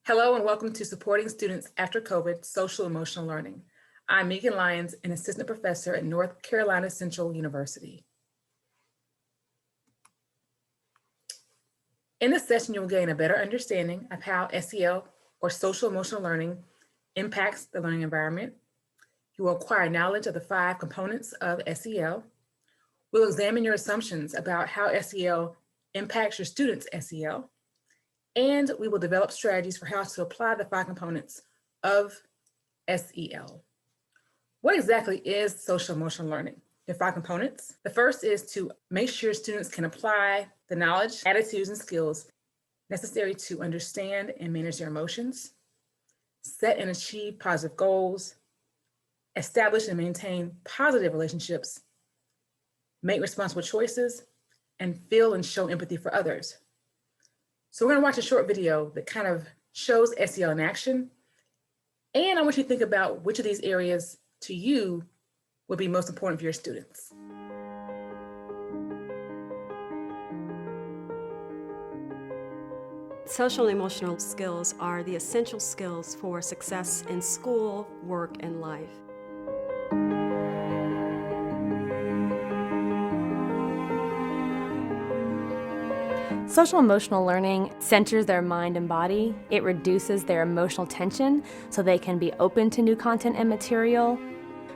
Hello and welcome to Supporting Students After COVID Social Emotional Learning. I'm Megan Lyons, an assistant professor at North Carolina Central University. In this session, you will gain a better understanding of how SEL, or social emotional learning, impacts the learning environment. You will acquire knowledge of the 5 components of SEL. We'll examine your assumptions about how SEL impacts your students' SEL. And we will develop strategies for how to apply the 5 components of SEL. What exactly is social emotional learning? There are 5 components. The first is to make sure students can apply the knowledge, attitudes, and skills necessary to understand and manage their emotions, set and achieve positive goals, establish and maintain positive relationships, make responsible choices, and feel and show empathy for others. So we're going to watch a short video that kind of shows SEL in action. And I want you to think about which of these areas to you would be most important for your students. Social and emotional skills are the essential skills for success in school, work, and life. Social emotional learning centers their mind and body. It reduces their emotional tension so they can be open to new content and material.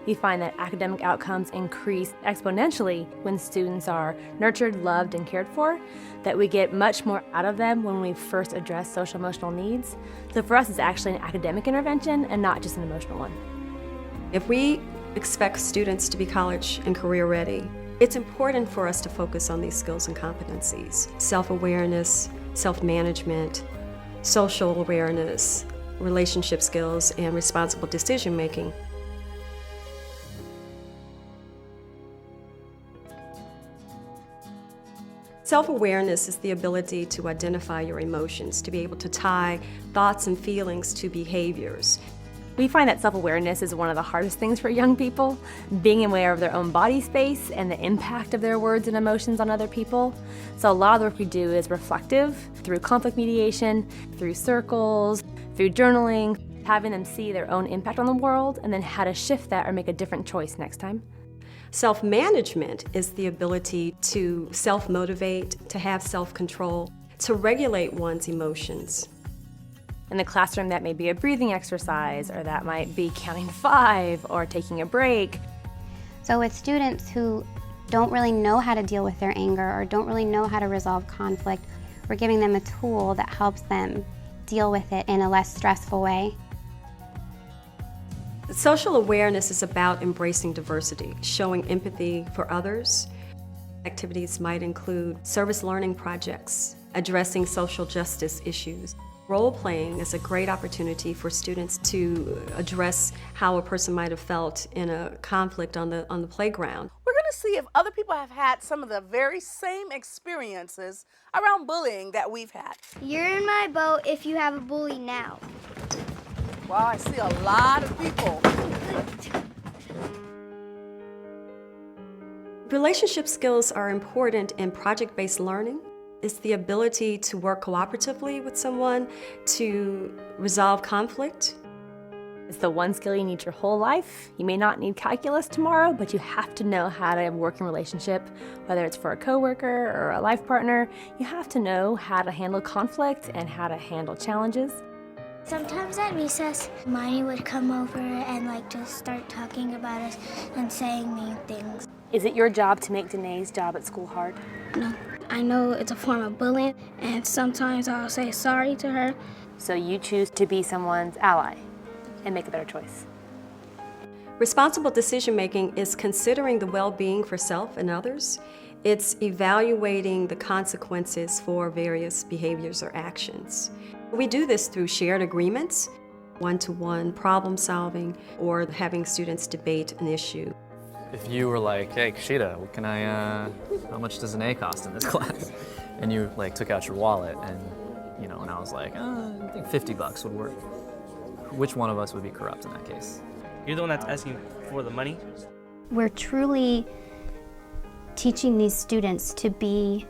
We find that academic outcomes increase exponentially when students are nurtured, loved, and cared for, that we get much more out of them when we first address social emotional needs. So for us, it's actually an academic intervention and not just an emotional one. If we expect students to be college and career ready, it's important for us to focus on these skills and competencies: self-awareness, self-management, social awareness, relationship skills, and responsible decision-making. Self-awareness is the ability to identify your emotions, to be able to tie thoughts and feelings to behaviors. We find that self-awareness is one of the hardest things for young people, being aware of their own body space and the impact of their words and emotions on other people. So a lot of the work we do is reflective, through conflict mediation, through circles, through journaling, having them see their own impact on the world and then how to shift that or make a different choice next time. Self-management is the ability to self-motivate, to have self-control, to regulate one's emotions. In the classroom, that may be a breathing exercise, or that might be counting to 5 or taking a break. So with students who don't really know how to deal with their anger or don't really know how to resolve conflict, we're giving them a tool that helps them deal with it in a less stressful way. Social awareness is about embracing diversity, showing empathy for others. Activities might include service learning projects, addressing social justice issues. Role-playing is a great opportunity for students to address how a person might have felt in a conflict on the playground. We're going to see if other people have had some of the very same experiences around bullying that we've had. You're in my boat if you have a bully now. Wow, I see a lot of people. Relationship skills are important in project-based learning. It's the ability to work cooperatively with someone, to resolve conflict. It's the one skill you need your whole life. You may not need calculus tomorrow, but you have to know how to work in relationship, whether it's for a coworker or a life partner. You have to know how to handle conflict and how to handle challenges. Sometimes at recess, Marnie would come over and just start talking about us and saying mean things. Is it your job to make Danae's job at school hard? No, I know it's a form of bullying, and sometimes I'll say sorry to her. So you choose to be someone's ally and make a better choice. Responsible decision-making is considering the well-being for self and others. It's evaluating the consequences for various behaviors or actions. We do this through shared agreements, one-to-one problem solving, or having students debate an issue. If you were like, hey, Kashida, how much does an A cost in this class? And you took out your wallet and I was like, I think $50 would work. Which one of us would be corrupt in that case? You're the one that's asking for the money? We're truly teaching these students to be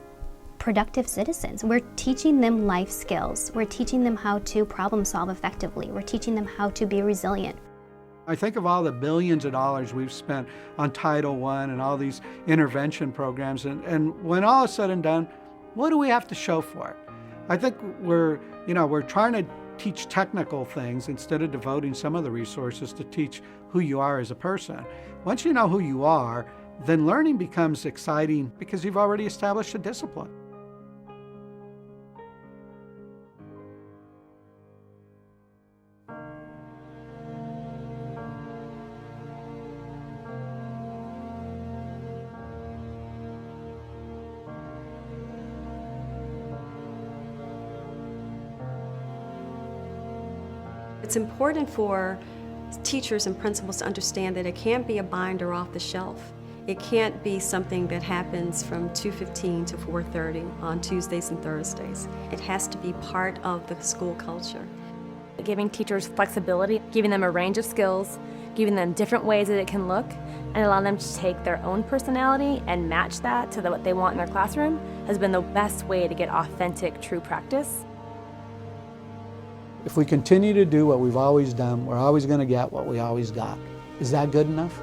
productive citizens. We're teaching them life skills. We're teaching them how to problem solve effectively. We're teaching them how to be resilient. I think of all the billions of dollars we've spent on Title I and all these intervention programs, and when all is said and done, what do we have to show for it? I think we're trying to teach technical things instead of devoting some of the resources to teach who you are as a person. Once you know who you are, then learning becomes exciting because you've already established a discipline. It's important for teachers and principals to understand that it can't be a binder off the shelf. It can't be something that happens from 2:15 to 4:30 on Tuesdays and Thursdays. It has to be part of the school culture. Giving teachers flexibility, giving them a range of skills, giving them different ways that it can look, and allowing them to take their own personality and match that to what they want in their classroom has been the best way to get authentic, true practice. If we continue to do what we've always done, we're always going to get what we always got. Is that good enough?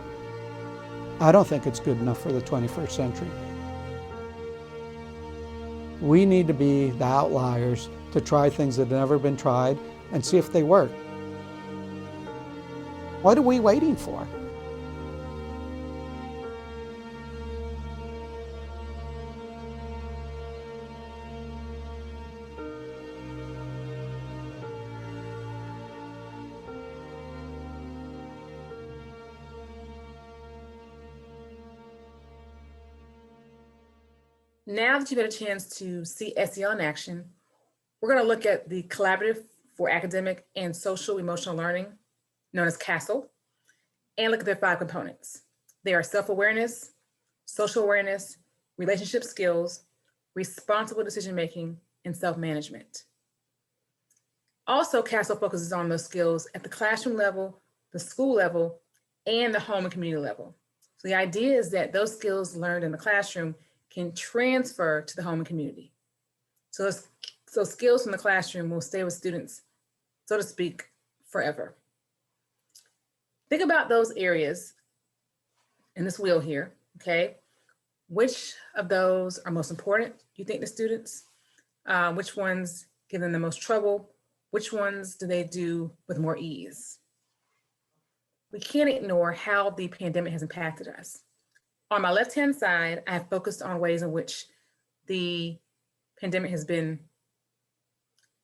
I don't think it's good enough for the 21st century. We need to be the outliers to try things that have never been tried and see if they work. What are we waiting for? Now that you've had a chance to see SEL in action, we're going to look at the Collaborative for Academic and Social Emotional Learning, known as CASEL, and look at their 5 components. They are self-awareness, social awareness, relationship skills, responsible decision-making, and self-management. Also, CASEL focuses on those skills at the classroom level, the school level, and the home and community level. So the idea is that those skills learned in the classroom can transfer to the home and community. So skills from the classroom will stay with students, so to speak, forever. Think about those areas in this wheel here, okay? Which of those are most important, you think, to students? Which ones give them the most trouble? Which ones do they do with more ease? We can't ignore how the pandemic has impacted us. On my left-hand side, I have focused on ways in which the pandemic has been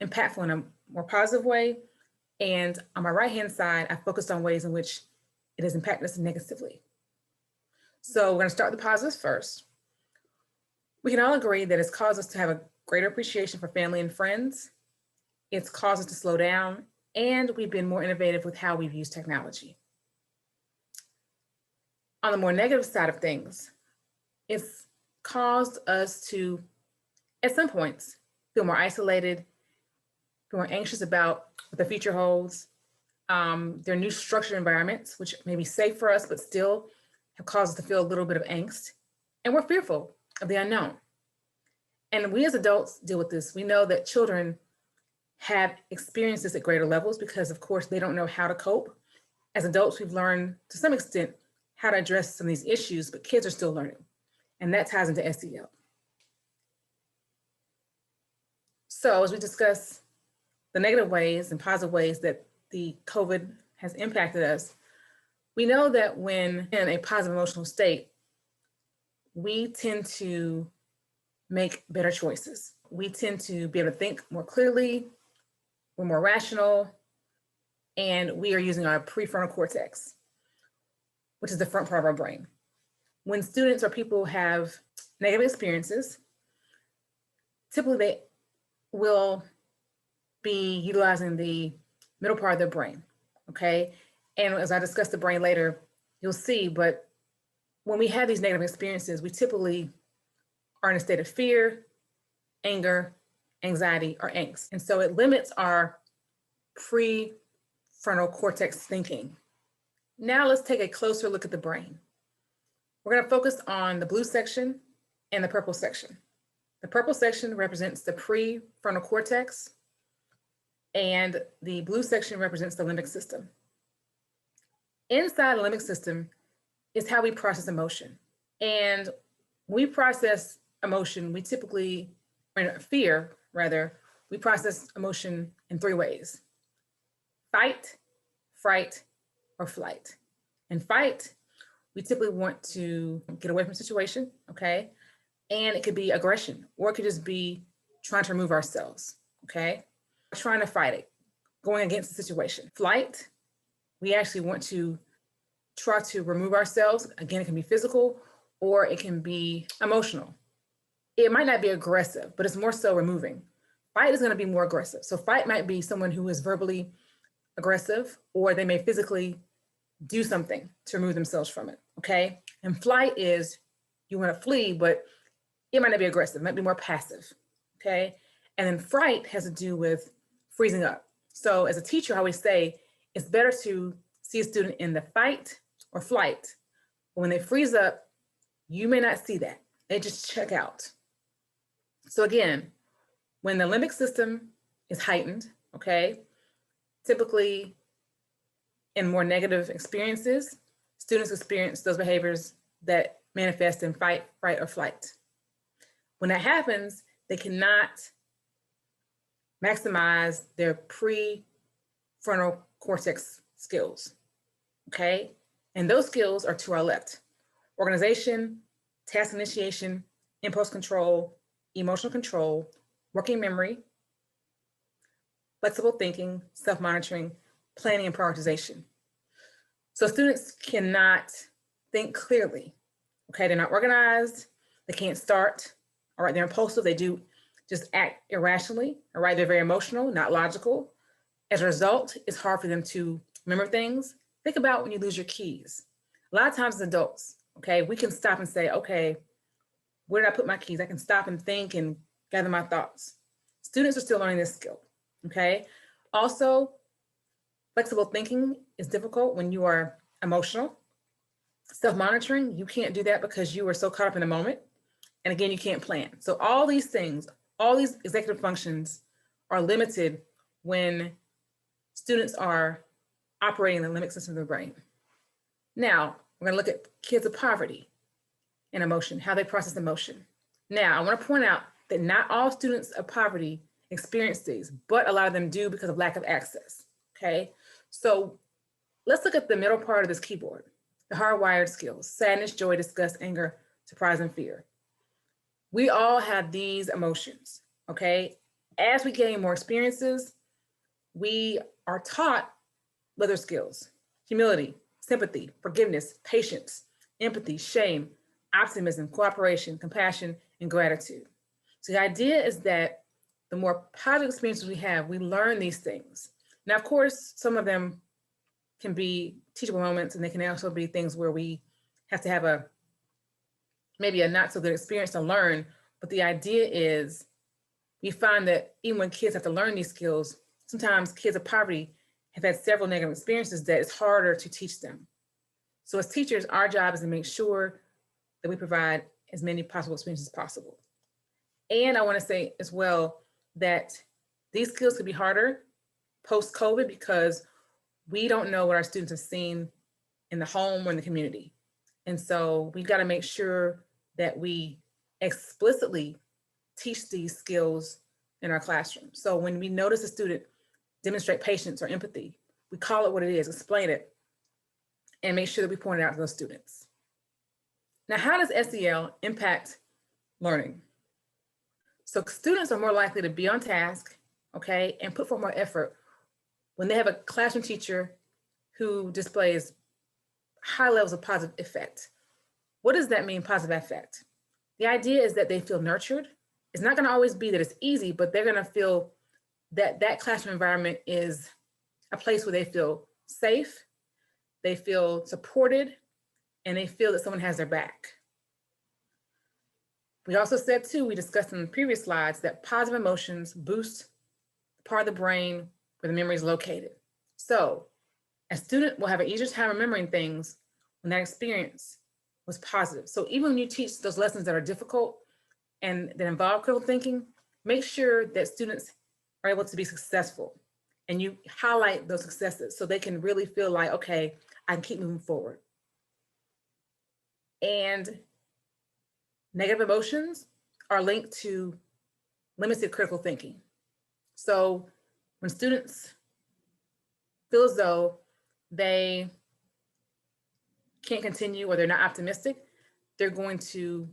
impactful in a more positive way. And on my right-hand side, I focused on ways in which it has impacted us negatively. So we're going to start with the positives first. We can all agree that it's caused us to have a greater appreciation for family and friends. It's caused us to slow down, and we've been more innovative with how we've used technology. On the more negative side of things, it's caused us to, at some points, feel more isolated, feel more anxious about what the future holds. There are new structured environments, which may be safe for us, but still have caused us to feel a little bit of angst. And we're fearful of the unknown. And we as adults deal with this. We know that children have experienced this at greater levels because, of course, they don't know how to cope. As adults, we've learned to some extent how to address some of these issues, but kids are still learning. And that ties into SEL. So as we discuss the negative ways and positive ways that the COVID has impacted us, we know that when in a positive emotional state, we tend to make better choices. We tend to be able to think more clearly, we're more rational, and we are using our prefrontal cortex, which is the front part of our brain. When students or people have negative experiences, typically they will be utilizing the middle part of their brain, okay? And as I discuss the brain later, you'll see, but when we have these negative experiences, we typically are in a state of fear, anger, anxiety, or angst. And so it limits our prefrontal cortex thinking. Now let's take a closer look at the brain. We're going to focus on the blue section and the purple section. The purple section represents the prefrontal cortex, and the blue section represents the limbic system. Inside the limbic system is how we process emotion. And when we process emotion, we typically, or fear rather, we process emotion in 3 ways: fight, fright, or flight. In fight, we typically want to get away from a situation, okay? And it could be aggression, or it could just be trying to remove ourselves, okay? Trying to fight it, going against the situation. Flight, we actually want to try to remove ourselves. Again, it can be physical or it can be emotional. It might not be aggressive, but it's more so removing. Fight is going to be more aggressive. So fight might be someone who is verbally aggressive, or they may physically do something to remove themselves from it, okay? And flight is you want to flee, but it might not be aggressive, it might be more passive, okay? And then fright has to do with freezing up. So as a teacher, I always say it's better to see a student in the fight or flight. But when they freeze up, you may not see that. They just check out. So again, when the limbic system is heightened, okay, typically in more negative experiences, students experience those behaviors that manifest in fight, fright, or flight. When that happens, they cannot maximize their prefrontal cortex skills, okay? And those skills are to our left: organization, task initiation, impulse control, emotional control, working memory, flexible thinking, self-monitoring, planning, and prioritization. So students cannot think clearly, okay? They're not organized, they can't start, all right? They're impulsive, they do just act irrationally, all right? They're very emotional, not logical. As a result, it's hard for them to remember things. Think about when you lose your keys. A lot of times as adults, okay, we can stop and say, okay, where did I put my keys? I can stop and think and gather my thoughts. Students are still learning this skill, okay? Also, flexible thinking is difficult when you are emotional. Self-monitoring, you can't do that because you are so caught up in the moment. And again, you can't plan. So all these things, all these executive functions are limited when students are operating the limbic system of the brain. Now, we're going to look at kids of poverty and emotion, how they process emotion. Now, I want to point out that not all students of poverty experience these, but a lot of them do because of lack of access, okay? So let's look at the middle part of this keyboard, the hardwired skills: sadness, joy, disgust, anger, surprise, and fear. We all have these emotions, okay? As we gain more experiences, we are taught other skills: humility, sympathy, forgiveness, patience, empathy, shame, optimism, cooperation, compassion, and gratitude. So the idea is that the more positive experiences we have, we learn these things. Now, of course, some of them can be teachable moments, and they can also be things where we have to have maybe a not so good experience to learn. But the idea is we find that even when kids have to learn these skills, sometimes kids of poverty have had several negative experiences that it's harder to teach them. So as teachers, our job is to make sure that we provide as many possible experiences as possible. And I want to say as well that these skills could be harder post-COVID because we don't know what our students have seen in the home or in the community. And so we've got to make sure that we explicitly teach these skills in our classroom. So when we notice a student demonstrate patience or empathy, we call it what it is, explain it, and make sure that we point it out to those students. Now, how does SEL impact learning? So students are more likely to be on task, okay, and put forth more effort when they have a classroom teacher who displays high levels of positive effect. What does that mean, positive effect? The idea is that they feel nurtured. It's not going to always be that it's easy, but they're going to feel that that classroom environment is a place where they feel safe, they feel supported, and they feel that someone has their back. We also said too, we discussed in the previous slides, that positive emotions boost the part of the brain where the memory is located. So a student will have an easier time remembering things when that experience was positive. So even when you teach those lessons that are difficult and that involve critical thinking, make sure that students are able to be successful. And you highlight those successes so they can really feel like, okay, I can keep moving forward. And negative emotions are linked to limited critical thinking. So when students feel as though they can't continue or they're not optimistic, they're going to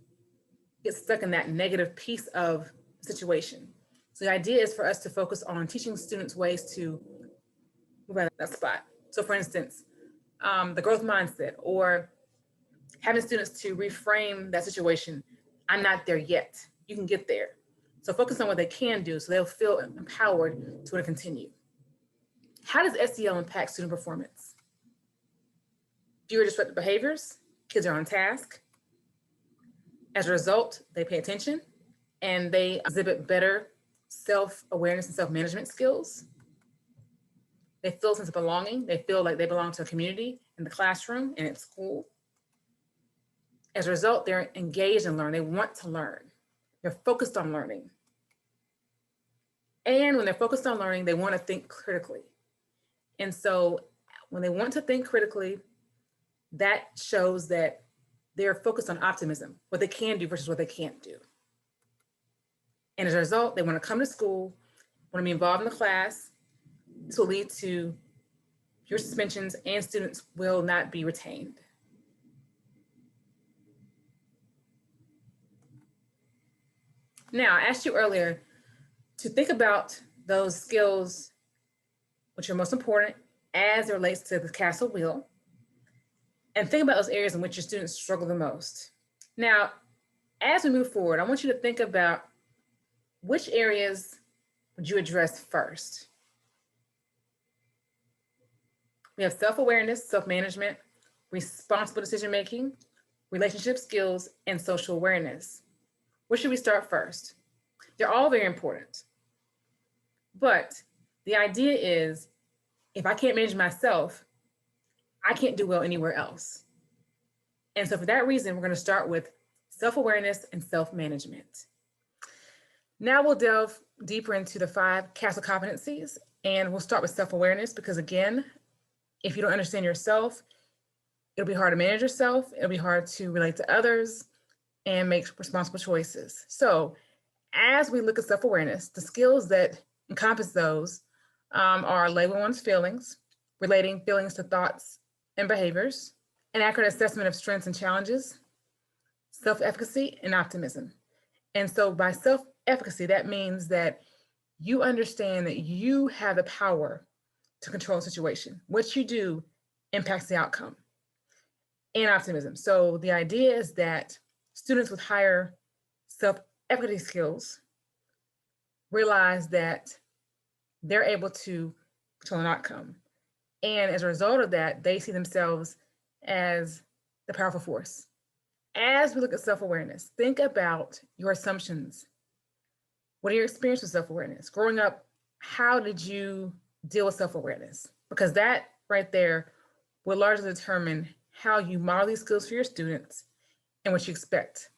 get stuck in that negative piece of the situation. So the idea is for us to focus on teaching students ways to move out of that spot. So for instance, the growth mindset, or having students to reframe that situation. I'm not there yet. You can get there. So focus on what they can do so they'll feel empowered to continue. How does SEL impact student performance? Fewer disruptive behaviors, kids are on task. As a result, they pay attention and they exhibit better self-awareness and self-management skills. They feel a sense of belonging. They feel like they belong to a community in the classroom and at school. As a result, they're engaged in learning. They want to learn. They're focused on learning. And when they're focused on learning, they want to think critically. And so when they want to think critically, that shows that they're focused on optimism, what they can do versus what they can't do. And as a result, they want to come to school, want to be involved in the class. This will lead to fewer suspensions and students will not be retained. Now, I asked you earlier to think about those skills which are most important as it relates to the castle wheel, and think about those areas in which your students struggle the most. Now, as we move forward, I want you to think about which areas would you address first? We have self-awareness, self-management, responsible decision-making, relationship skills, and social awareness. Where should we start first? They're all very important. But the idea is, if I can't manage myself, I can't do well anywhere else. And so for that reason, we're going to start with self-awareness and self-management. Now we'll delve deeper into the 5 CASTLE competencies, and we'll start with self-awareness because, again, if you don't understand yourself, it'll be hard to manage yourself, it'll be hard to relate to others and make responsible choices. So as we look at self-awareness, the skills that encompass those are labeling one's feelings, relating feelings to thoughts and behaviors, an accurate assessment of strengths and challenges, self-efficacy, and optimism. And so by self-efficacy, that means that you understand that you have the power to control a situation. What you do impacts the outcome. And optimism. So the idea is that students with higher self-efficacy skills realize that they're able to control an outcome. And as a result of that, they see themselves as the powerful force. As we look at self-awareness, think about your assumptions. What are your experiences with self-awareness? Growing up, how did you deal with self-awareness? Because that right there will largely determine how you model these skills for your students and what you expect.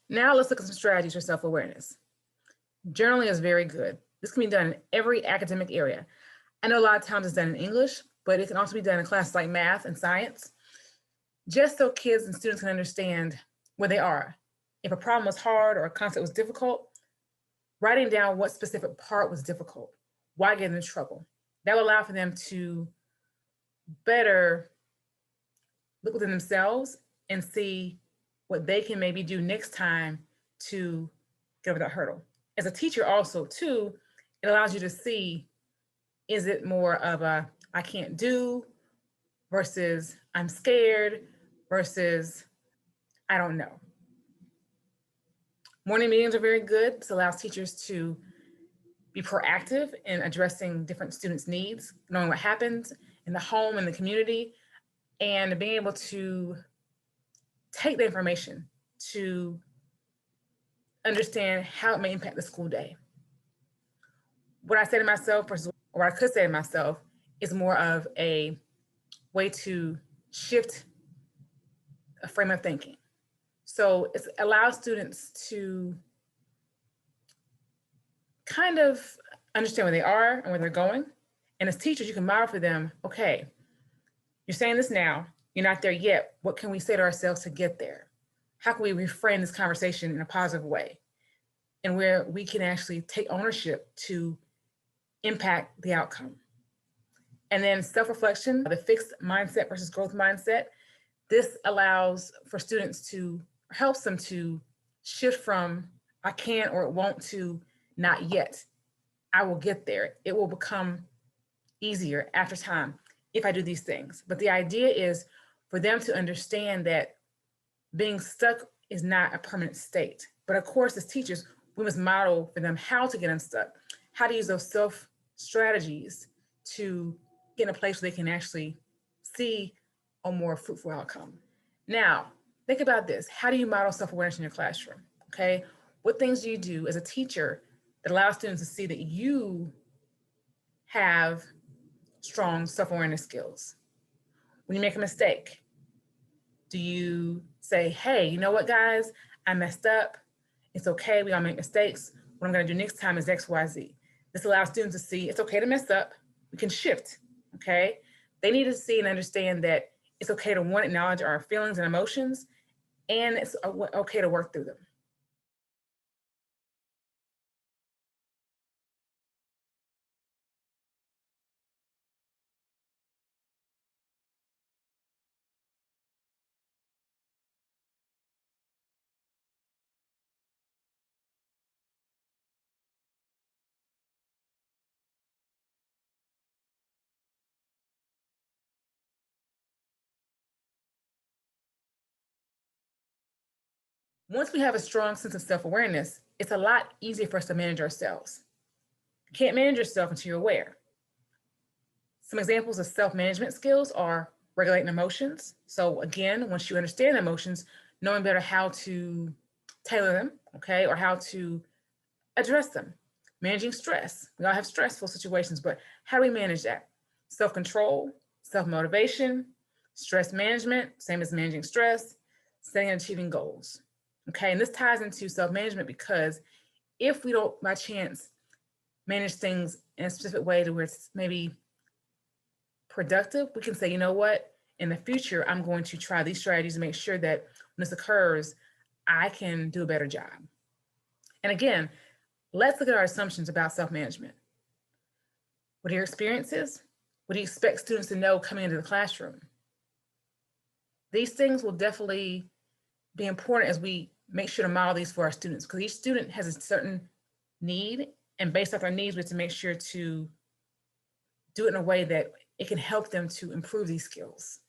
Now let's look at some strategies for self-awareness. Journaling is very good. This can be done in every academic area. I know a lot of times it's done in English, but it can also be done in classes like math and science, just so kids and students can understand where they are. If a problem was hard or a concept was difficult, writing down what specific part was difficult, why get in trouble. That will allow for them to better look within themselves and see what they can maybe do next time to get over that hurdle. As a teacher also too, it allows you to see, is it more of a I can't do versus I'm scared versus I don't know. Morning meetings are very good. This allows teachers to be proactive in addressing different students' needs, knowing what happens in the home and the community, and being able to take the information to understand how it may impact the school day. What I say to myself, or what I could say to myself, is more of a way to shift a frame of thinking. So it allows students to kind of understand where they are and where they're going. And as teachers, you can model for them, okay, you're saying this now, you're not there yet. What can we say to ourselves to get there? How can we reframe this conversation in a positive way? And where we can actually take ownership to impact the outcome. And then self-reflection, the fixed mindset versus growth mindset. This allows for students to, helps them to shift from I can or it won't to not yet. I will get there. It will become easier after time if I do these things. But the idea is for them to understand that being stuck is not a permanent state. But of course, as teachers, we must model for them how to get unstuck, how to use those self strategies to get in a place where they can actually see a more fruitful outcome. Now, think about this. How do you model self-awareness in your classroom? Okay. What things do you do as a teacher that allows students to see that you have strong self-awareness skills? When you make a mistake, do you say, hey, you know what, guys, I messed up. It's okay. We all make mistakes. What I'm going to do next time is X, Y, Z. This allows students to see it's okay to mess up. We can shift. Okay. They need to see and understand that it's okay to want to acknowledge our feelings and emotions, and it's okay to work through them. Once we have a strong sense of self-awareness, it's a lot easier for us to manage ourselves. You can't manage yourself until you're aware. Some examples of self-management skills are regulating emotions. So again, once you understand emotions, knowing better how to tailor them, okay, or how to address them. Managing stress. We all have stressful situations, but how do we manage that? Self-control, self-motivation, stress management, same as managing stress, setting and achieving goals. Okay, and this ties into self-management because if we don't, by chance, manage things in a specific way to where it's maybe productive, we can say, you know what, in the future, I'm going to try these strategies to make sure that when this occurs, I can do a better job. And again, let's look at our assumptions about self-management. What are your experiences? What do you expect students to know coming into the classroom? These things will definitely be important as we make sure to model these for our students, because each student has a certain need, and based off our needs, we have to make sure to do it in a way that it can help them to improve these skills.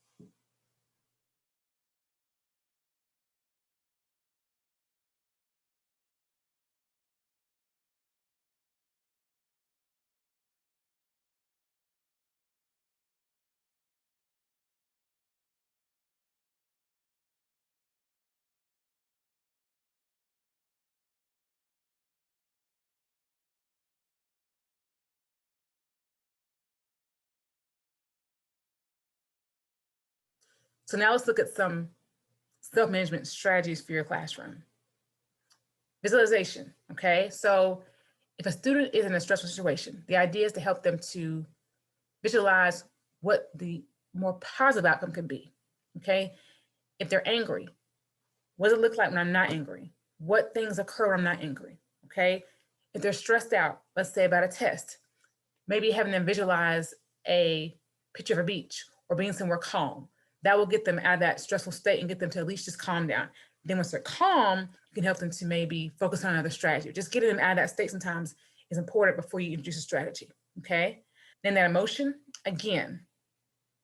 So now let's look at some self-management strategies for your classroom. Visualization, okay? So if a student is in a stressful situation, the idea is to help them to visualize what the more positive outcome can be, okay? If they're angry, what does it look like when I'm not angry? What things occur when I'm not angry, okay? If they're stressed out, let's say about a test, maybe having them visualize a picture of a beach or being somewhere calm. That will get them out of that stressful state and get them to at least just calm down. Then once they're calm, you can help them to maybe focus on another strategy. Just getting them out of that state sometimes is important before you introduce a strategy, okay? Then that emotion, again,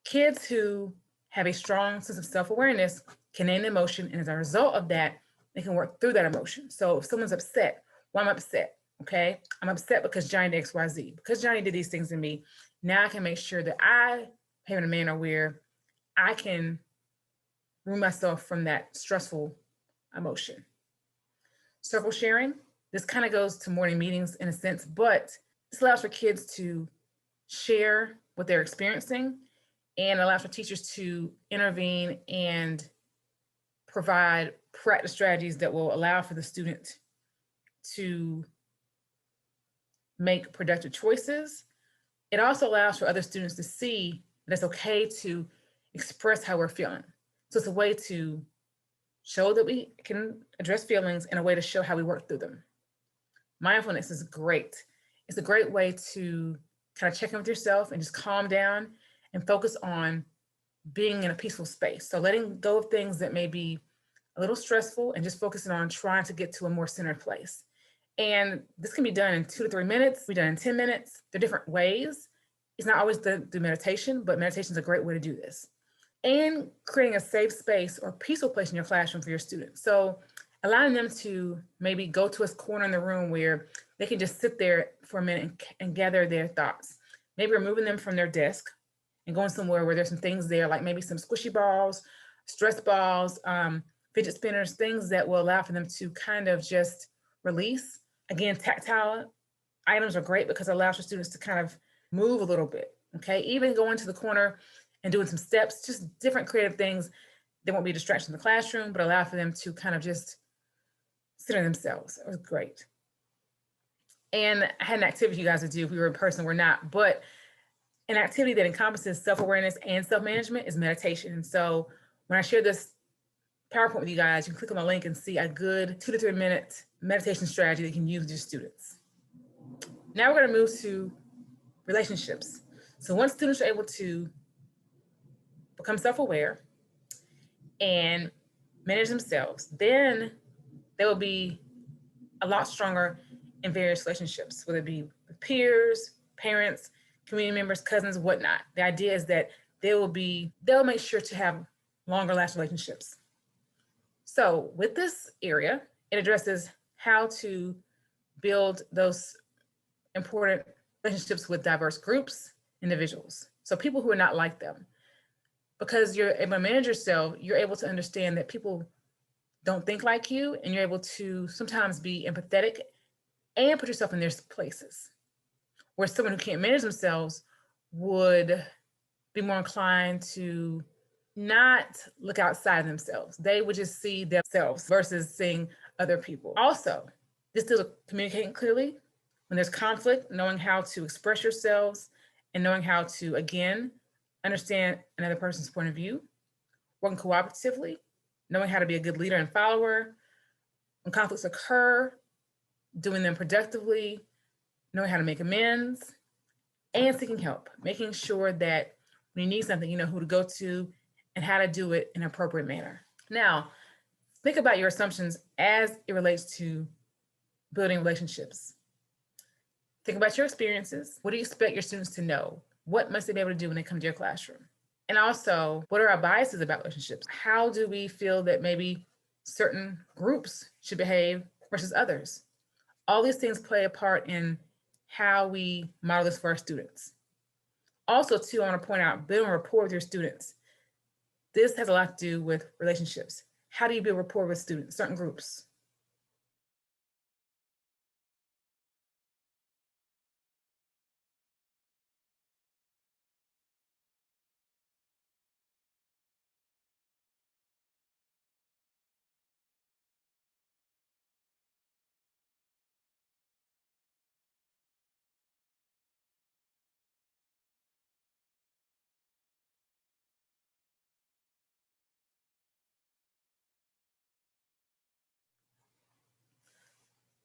kids who have a strong sense of self-awareness can name the emotion, and as a result of that, they can work through that emotion. So if someone's upset, well, I'm upset, okay? I'm upset because Johnny did XYZ. Because Johnny did these things to me, now I can make sure that I behave in a manner where I can remove myself from that stressful emotion. Circle sharing, this kind of goes to morning meetings in a sense, but this allows for kids to share what they're experiencing and allows for teachers to intervene and provide practice strategies that will allow for the student to make productive choices. It also allows for other students to see that it's okay to express how we're feeling. So it's a way to show that we can address feelings in a way to show how we work through them. Mindfulness is great. It's a great way to kind of check in with yourself and just calm down and focus on being in a peaceful space. So letting go of things that may be a little stressful and just focusing on trying to get to a more centered place. And this can be done in 2 to 3 minutes, be done in 10 minutes. There are different ways. It's not always through meditation, but meditation is a great way to do this. And creating a safe space or peaceful place in your classroom for your students. So allowing them to maybe go to a corner in the room where they can just sit there for a minute and gather their thoughts. Maybe removing them from their desk and going somewhere where there's some things there, like maybe some squishy balls, stress balls, fidget spinners, things that will allow for them to kind of just release. Again, tactile items are great because it allows for students to kind of move a little bit, okay? Even going to the corner and doing some steps, just different creative things. They won't be a distraction in the classroom, but allow for them to kind of just center themselves. It was great. And I had an activity you guys would do if we were in person, we're not, but an activity that encompasses self-awareness and self-management is meditation. And so when I share this PowerPoint with you guys, you can click on the link and see a good 2 to 3 minute meditation strategy that you can use with your students. Now we're going to move to relationships. So once students are able to become self-aware and manage themselves, then they will be a lot stronger in various relationships, whether it be with peers, parents, community members, cousins, whatnot. The idea is that they'll make sure to have longer lasting relationships. So with this area, it addresses how to build those important relationships with diverse groups, individuals. So people who are not like them. Because you're able to manage yourself, you're able to understand that people don't think like you, and you're able to sometimes be empathetic and put yourself in their places. Where someone who can't manage themselves would be more inclined to not look outside themselves. They would just see themselves versus seeing other people. Also, this deals with communicating clearly. When there's conflict, knowing how to express yourselves and knowing how to, again, understand another person's point of view. Working cooperatively, knowing how to be a good leader and follower. When conflicts occur, doing them productively, knowing how to make amends, and seeking help, making sure that when you need something, you know who to go to and how to do it in an appropriate manner. Now, think about your assumptions as it relates to building relationships. Think about your experiences. What do you expect your students to know? What must they be able to do when they come to your classroom? And also, what are our biases about relationships? How do we feel that maybe certain groups should behave versus others? All these things play a part in how we model this for our students. Also, too, I want to point out, building rapport with your students. This has a lot to do with relationships. How do you build rapport with students, certain groups?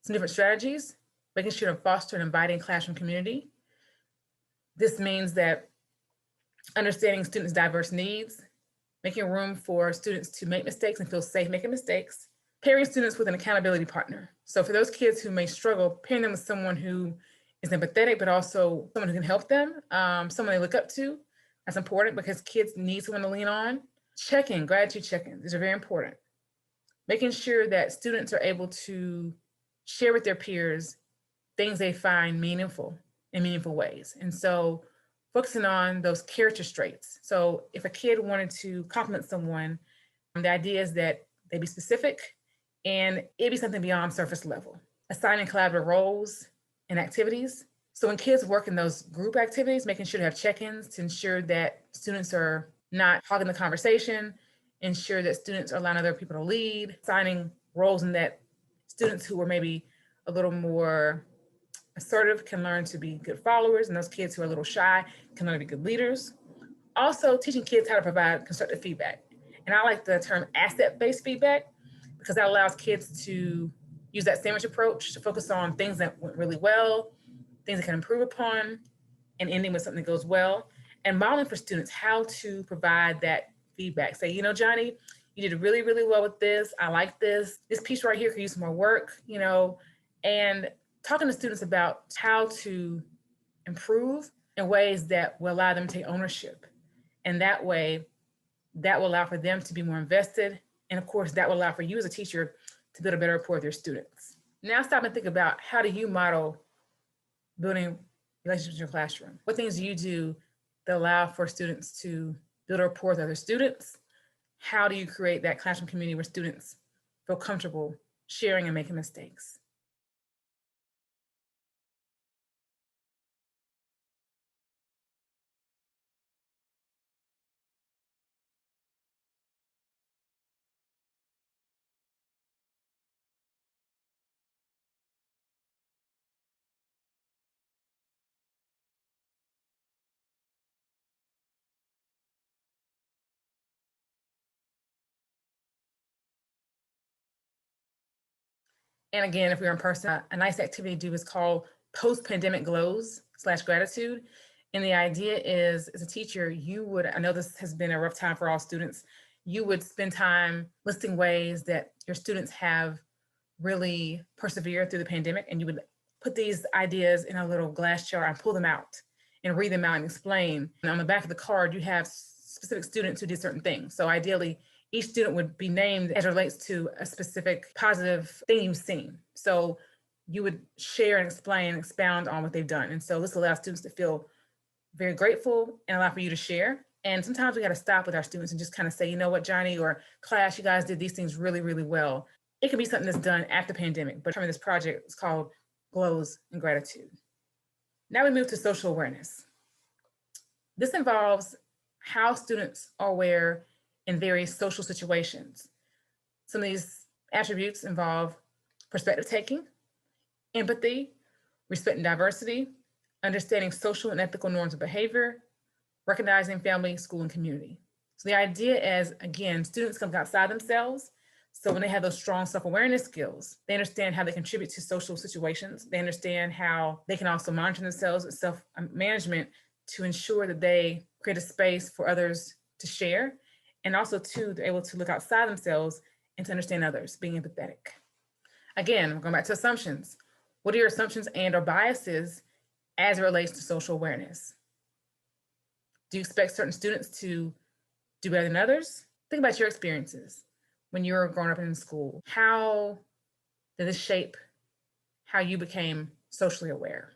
Some different strategies, making sure to foster an inviting classroom community. This means that understanding students' diverse needs, making room for students to make mistakes and feel safe making mistakes, pairing students with an accountability partner. So for those kids who may struggle, pairing them with someone who is empathetic, but also someone who can help them, someone they look up to. That's important because kids need someone to lean on. Check-in, gratitude check-in. These are very important. making sure that students are able to share with their peers things they find meaningful in meaningful ways. And so focusing on those character traits. So if a kid wanted to compliment someone, the idea is that they be specific and it be something beyond surface level. Assigning collaborative roles and activities. So when kids work in those group activities, making sure to have check-ins to ensure that students are not hogging the conversation, ensure that students are allowing other people to lead, assigning roles in that students who are maybe a little more assertive can learn to be good followers, and those kids who are a little shy can learn to be good leaders. Also, teaching kids how to provide constructive feedback. And I like the term asset-based feedback because that allows kids to use that sandwich approach to focus on things that went really well, things that can improve upon, and ending with something that goes well, and modeling for students how to provide that feedback. Say, you know, Johnny, you did really, really well with this. I like this. This piece right here could use some more work, you know, and talking to students about how to improve in ways that will allow them to take ownership. And that way, that will allow for them to be more invested. And of course, that will allow for you as a teacher to build a better rapport with your students. Now stop and think about, how do you model building relationships in your classroom? What things do you do that allow for students to build a rapport with other students? How do you create that classroom community where students feel comfortable sharing and making mistakes? And again, if we're in person, a nice activity to do is called post-pandemic glows/gratitude. And the idea is, as a teacher, you would, I know this has been a rough time for all students, you would spend time listing ways that your students have really persevered through the pandemic, and you would put these ideas in a little glass jar and pull them out and read them out and explain. And on the back of the card, you have specific students who did certain things. So ideally, each student would be named as it relates to a specific positive thing you've seen. So you would share and explain and expound on what they've done. And so this allows students to feel very grateful and allow for you to share. And sometimes we got to stop with our students and just kind of say, you know what, Johnny, or class, you guys did these things really, really well. It can be something that's done after the pandemic, but this project is called Glows and Gratitude. Now we move to social awareness. This involves how students are aware in various social situations. Some of these attributes involve perspective taking, empathy, respecting diversity, understanding social and ethical norms of behavior, recognizing family, school, and community. So the idea is, again, students come outside themselves. So when they have those strong self-awareness skills, they understand how they contribute to social situations. They understand how they can also monitor themselves with self-management to ensure that they create a space for others to share. And also, too, they're able to look outside themselves and to understand others, being empathetic. Again, we're going back to assumptions. What are your assumptions and or biases as it relates to social awareness? Do you expect certain students to do better than others? Think about your experiences when you were growing up in school. How did this shape how you became socially aware?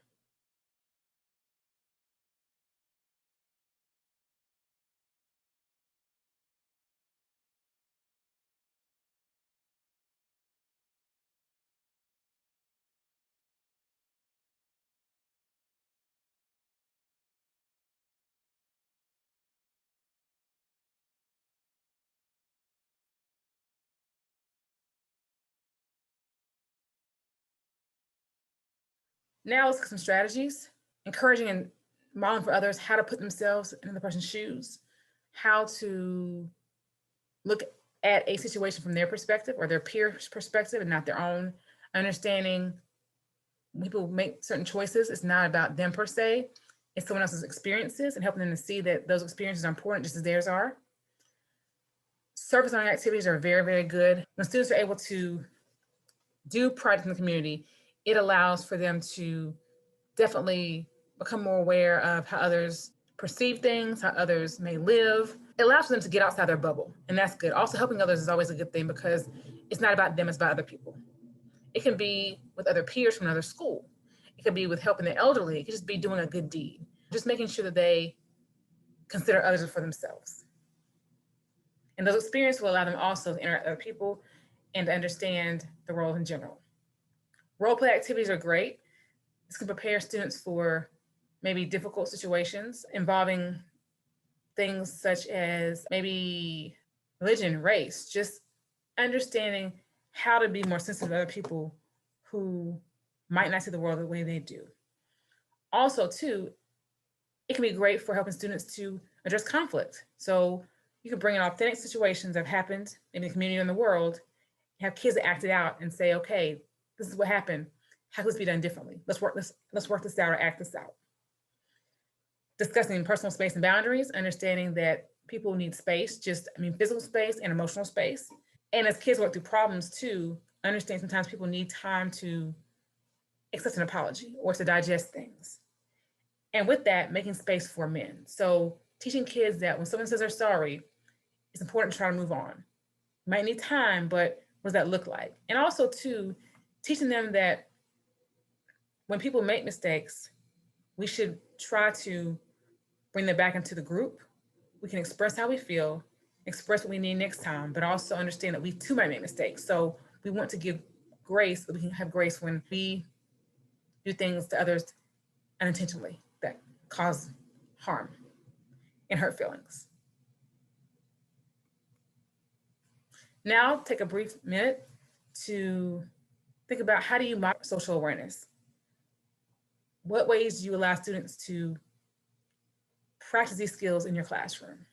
Now let's look at some strategies, encouraging and modeling for others how to put themselves in the person's shoes, how to look at a situation from their perspective or their peer's perspective and not their own. Understanding when people make certain choices, it's not about them per se, it's someone else's experiences, and helping them to see that those experiences are important just as theirs are. Service learning activities are very, very good. When students are able to do projects in the community, it allows for them to definitely become more aware of how others perceive things, how others may live. It allows for them to get outside their bubble, and that's good. Also, helping others is always a good thing because it's not about them, it's about other people. It can be with other peers from another school. It could be with helping the elderly. It could just be doing a good deed, just making sure that they consider others for themselves. And those experiences will allow them also to interact with other people and to understand the role in general. Role play activities are great. This can prepare students for maybe difficult situations involving things such as maybe religion, race, just understanding how to be more sensitive to other people who might not see the world the way they do. Also, too, it can be great for helping students to address conflict. So you can bring in authentic situations that have happened in the community and the world, have kids that act it out and say, okay, this is what happened. How could this be done differently? Let's work this out or act this out. Discussing personal space and boundaries, understanding that people need space, physical space and emotional space. And as kids work through problems too, understand sometimes people need time to accept an apology or to digest things. And with that, making space for men. So teaching kids that when someone says they're sorry, it's important to try to move on. You might need time, but what does that look like? And also too, teaching them that when people make mistakes, we should try to bring them back into the group. We can express how we feel, express what we need next time, but also understand that we too might make mistakes. So we want to give grace, so we can have grace when we do things to others unintentionally that cause harm and hurt feelings. Now, take a brief minute to think about, how do you model social awareness? What ways do you allow students to practice these skills in your classroom?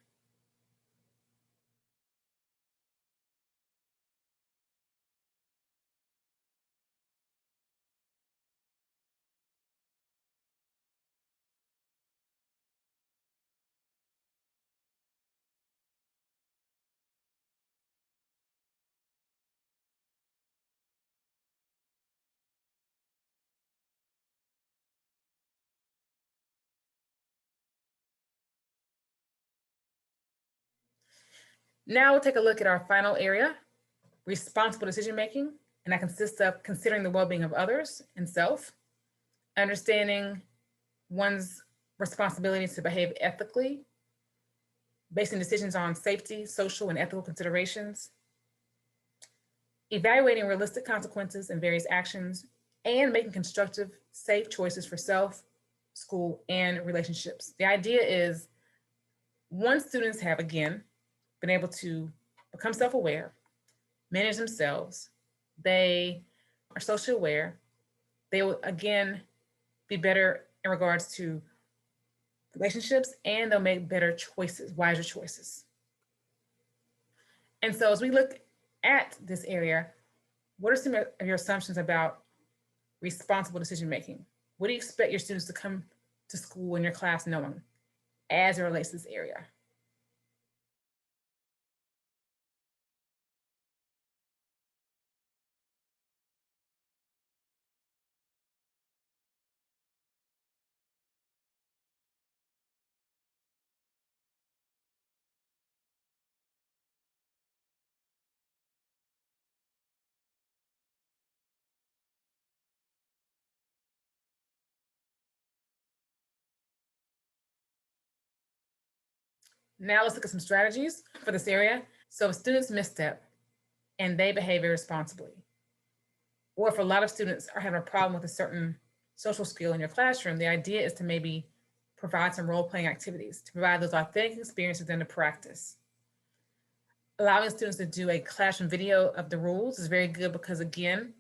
Now we'll take a look at our final area, responsible decision-making, and that consists of considering the well-being of others and self, understanding one's responsibility to behave ethically, basing decisions on safety, social, and ethical considerations, evaluating realistic consequences and various actions, and making constructive, safe choices for self, school, and relationships. The idea is, once students have, again, been able to become self-aware, manage themselves, they are socially aware, they will, again, be better in regards to relationships, and they'll make better choices, wiser choices. And so as we look at this area, what are some of your assumptions about responsible decision-making? What do you expect your students to come to school in your class knowing as it relates to this area? Now let's look at some strategies for this area. So if students misstep and they behave irresponsibly, or if a lot of students are having a problem with a certain social skill in your classroom, the idea is to maybe provide some role-playing activities to provide those authentic experiences into practice. Allowing students to do a classroom video of the rules is very good because, again,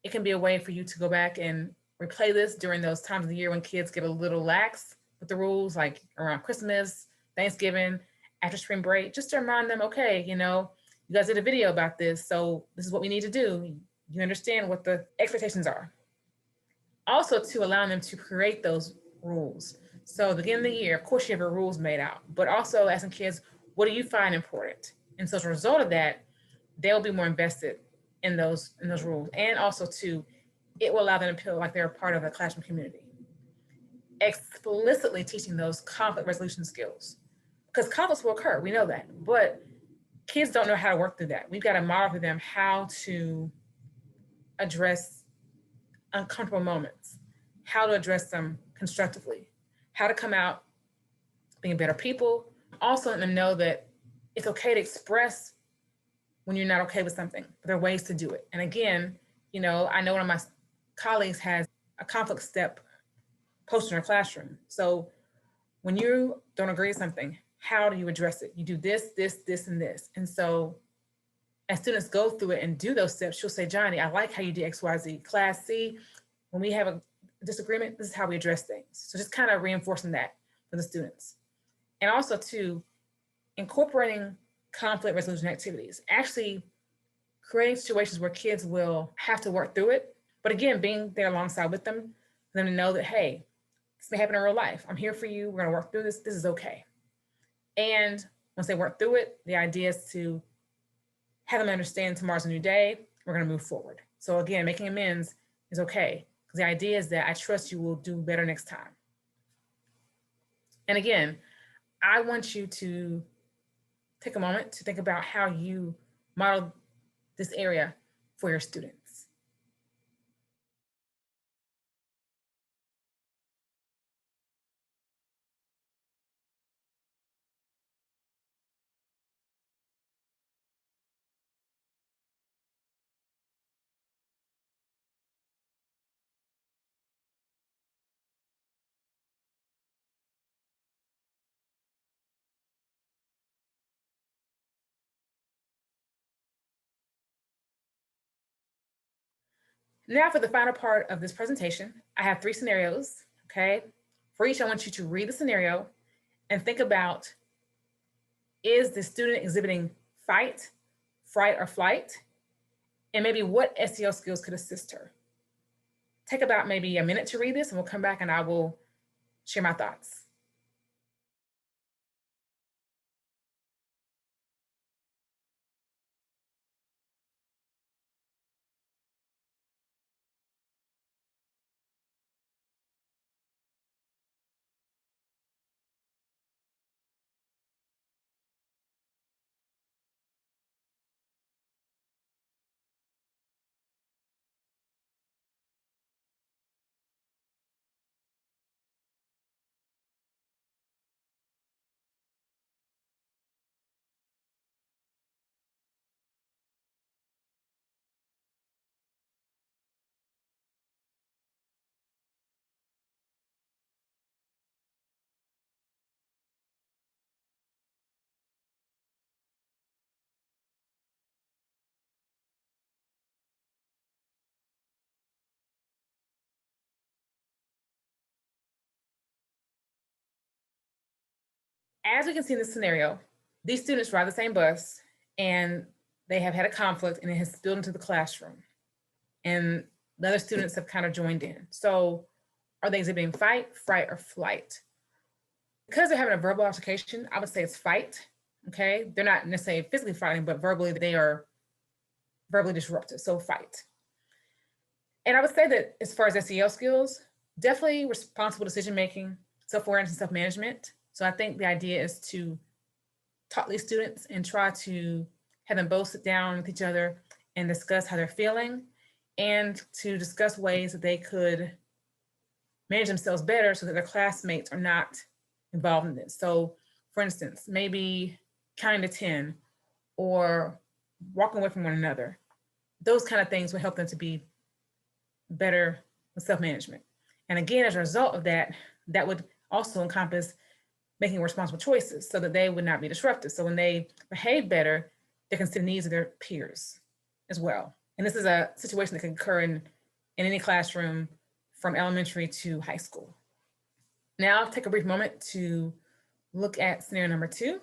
it can be a way for you to go back and replay this during those times of the year when kids get a little lax with the rules, like around Christmas, Thanksgiving, after spring break, just to remind them, okay, you guys did a video about this, so this is what we need to do. You understand what the expectations are. Also, to allowing them to create those rules. So at the beginning of the year, of course, you have your rules made out, but also asking kids, what do you find important? And so as a result of that, they'll be more invested in those rules. And also, too, it will allow them to feel like they're a part of the classroom community. Explicitly teaching those conflict resolution skills, because conflicts will occur, we know that, but kids don't know how to work through that. We've got to model for them how to address uncomfortable moments, how to address them constructively, how to come out being better people. Also, let them know that it's okay to express when you're not okay with something. But there are ways to do it. And again, I know one of my colleagues has a conflict step posted in her classroom. So when you don't agree with something, how do you address it? You do this, this, this, and this. And so as students go through it and do those steps, she'll say, Johnny, I like how you did X, Y, Z. Class C, when we have a disagreement, this is how we address things. So just kind of reinforcing that for the students. And also too, incorporating conflict resolution activities, actually creating situations where kids will have to work through it. But again, being there alongside with them, for them to know that, hey, this may happen in real life. I'm here for you. We're gonna work through this. This is okay. And once they work through it, the idea is to have them understand tomorrow's a new day. We're gonna move forward. So again, making amends is okay. Because the idea is that I trust you will do better next time. And again, I want you to take a moment to think about how you model this area for your students. Now for the final part of this presentation, I have 3 scenarios, okay? For each, I want you to read the scenario and think about, is the student exhibiting fight, fright, or flight? And maybe what SEL skills could assist her? Take about maybe a minute to read this, and we'll come back and I will share my thoughts. As we can see in this scenario, these students ride the same bus and they have had a conflict and it has spilled into the classroom. And the other students have kind of joined in. So are they exhibiting fight, fright, or flight? Because they're having a verbal altercation, I would say it's fight, okay? They're not necessarily physically fighting, but verbally they are verbally disruptive, so fight. And I would say that as far as SEL skills, definitely responsible decision-making, self-awareness, and self-management. So I think the idea is to talk to these students and try to have them both sit down with each other and discuss how they're feeling and to discuss ways that they could manage themselves better so that their classmates are not involved in this. So for instance, maybe counting to 10 or walking away from one another. Those kind of things will help them to be better with self-management. And again, as a result of that, that would also encompass making responsible choices so that they would not be disruptive. So when they behave better, they consider the needs of their peers as well. And this is a situation that can occur in any classroom from elementary to high school. Now I'll take a brief moment to look at scenario number 2.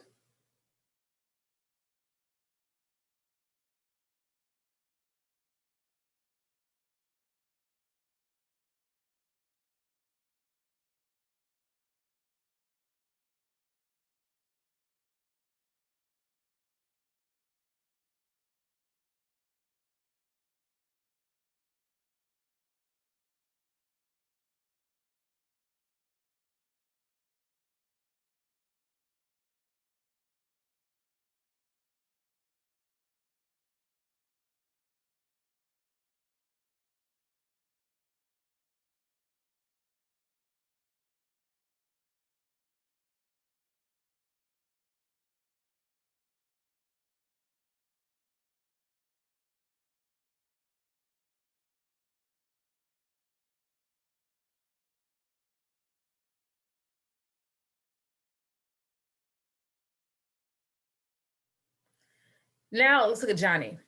Now let's look at Johnny.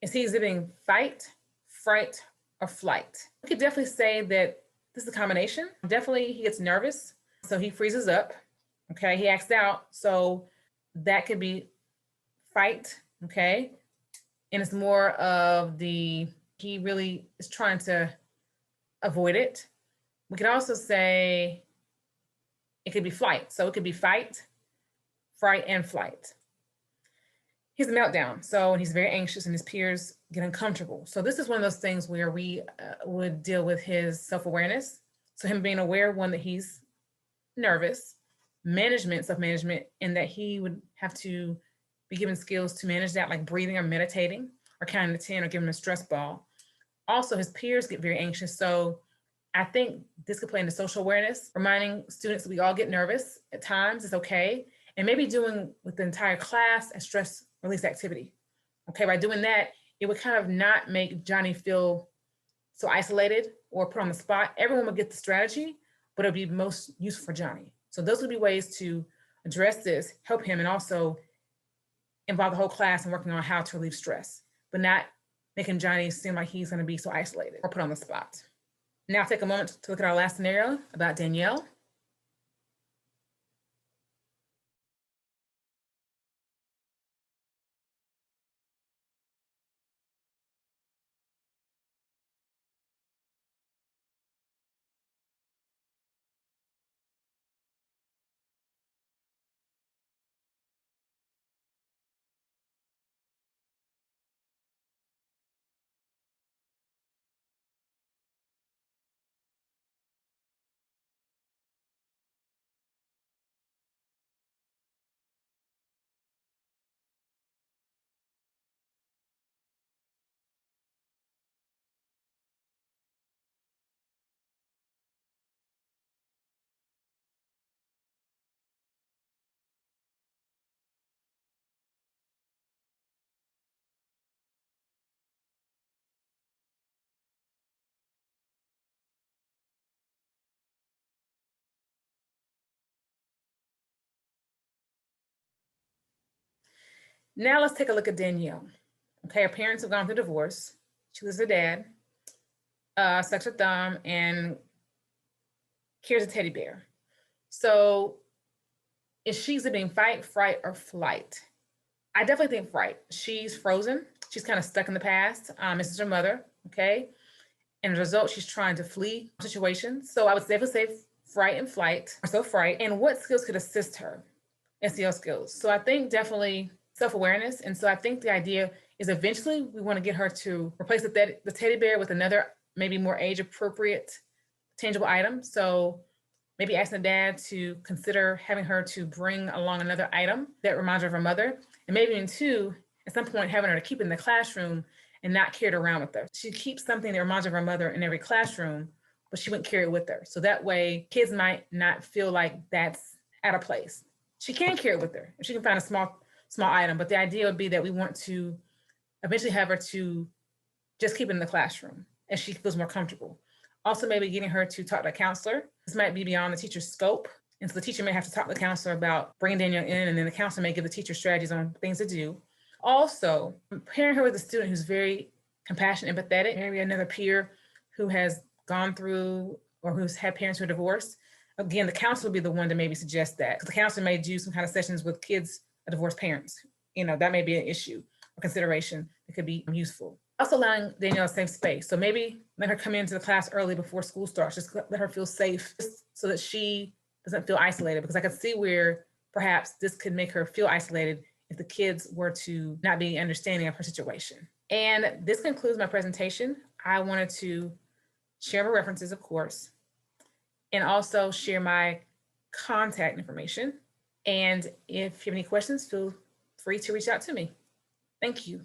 Is he exhibiting fight, fright, or flight? We could definitely say that this is a combination. Definitely he gets nervous, so he freezes up. Okay, he acts out, so that could be fight, okay? And it's more of he really is trying to avoid it. We could also say it could be flight. So it could be fight, fright, and flight. He's a meltdown. So he's very anxious and his peers get uncomfortable. So this is one of those things where we would deal with his self-awareness. So him being aware, one, that he's nervous, self-management, and that he would have to be given skills to manage that, like breathing or meditating or counting to 10 or giving him a stress ball. Also, his peers get very anxious. So I think this could play into social awareness, reminding students that we all get nervous at times, it's okay. And maybe doing with the entire class a stress release activity. Okay, by doing that, it would kind of not make Johnny feel so isolated or put on the spot. Everyone would get the strategy, but it'll be most useful for Johnny. So those would be ways to address this, help him, and also involve the whole class in working on how to relieve stress, but not making Johnny seem like he's going to be so isolated or put on the spot. Now take a moment to look at our last scenario about Danielle. Now let's take a look at Danielle. Okay, her parents have gone through divorce. She loses her dad, sucks her thumb, and carries a teddy bear. So is she exhibiting fight, fright, or flight? I definitely think fright. She's frozen. She's kind of stuck in the past. Misses her mother, okay? And as a result, she's trying to flee situations. So I would definitely say fright and flight, or so fright. And what skills could assist her? SEL skills. So I think definitely self-awareness. And so I think the idea is eventually we want to get her to replace the teddy bear with another, maybe more age-appropriate, tangible item. So maybe asking the dad to consider having her to bring along another item that reminds her of her mother. And maybe even two, at some point having her to keep in the classroom and not carry it around with her. She keeps something that reminds her of her mother in every classroom, but she wouldn't carry it with her. So that way kids might not feel like that's out of place. She can carry it with her if she can find a small item, but the idea would be that we want to eventually have her to just keep it in the classroom as she feels more comfortable. Also, maybe getting her to talk to a counselor. This might be beyond the teacher's scope. And so the teacher may have to talk to the counselor about bringing Danielle in, and then the counselor may give the teacher strategies on things to do. Also, pairing her with a student who's very compassionate, empathetic, maybe another peer who has gone through or who's had parents who are divorced. Again, the counselor will be the one to maybe suggest that. The counselor may do some kind of sessions with kids of divorced parents. That may be an issue or consideration that could be useful. Also allowing Danielle a safe space. So maybe let her come into the class early before school starts. Just let her feel safe so that she doesn't feel isolated, because I could see where perhaps this could make her feel isolated if the kids were to not be understanding of her situation. And this concludes my presentation. I wanted to share my references, of course, and also share my contact information. And if you have any questions, feel free to reach out to me. Thank you.